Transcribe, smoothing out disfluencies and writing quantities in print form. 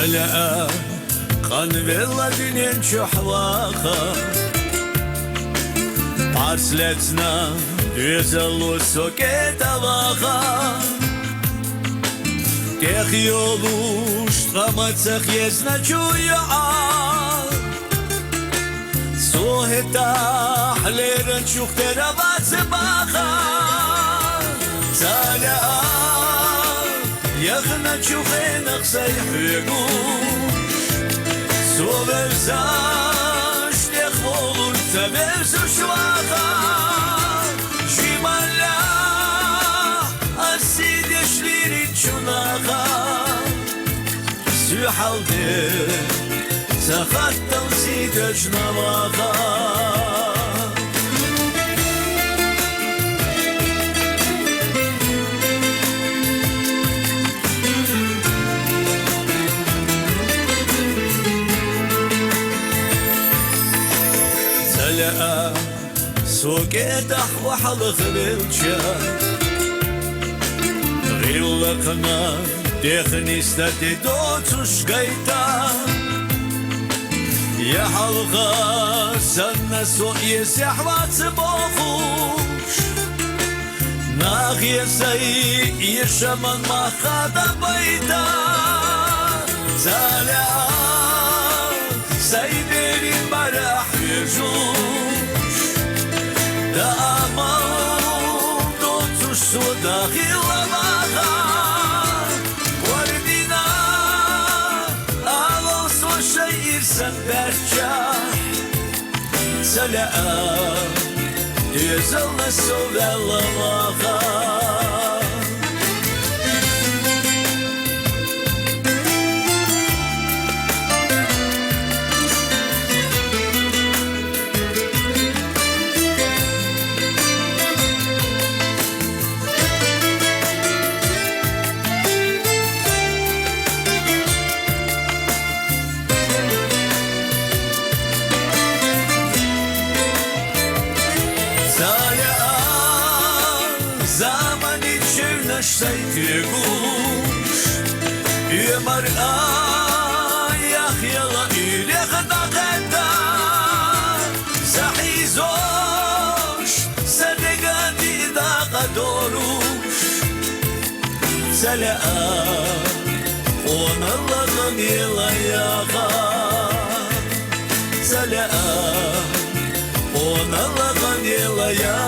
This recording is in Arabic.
سلأ قن بالذين شحواخا Parsletna düzelu soketa vaha Teh yoluş tramacach jest na czuja Soheta hleren chuchtera vatsbacha Zala yakhna chukhenach sayhegu Soverza shtech olur taverzu shwacha Shimala asid yashlirin chunacha Suhalde Sakhattam sidaj navacha Zala سوقيتح وحلق بالجاه غيلقنا دخني استدي دوتش قيتا يا حلقة سنة سوء يسحوات بوخوش ناغي سي يشمن ما خاد بيتا زالا سيدري مرح يجوش دا أمام دوتش سودا غيلقنا وردنا شيء سنبرجع سلاء يزل السوء الله زمان چونش سایت گوش یمر یخیلا ایلخ نقدا سحیزوش سرگادی داغدوروش سلا اون الله نیلا یاغا سلا اون الله نیلا یاغا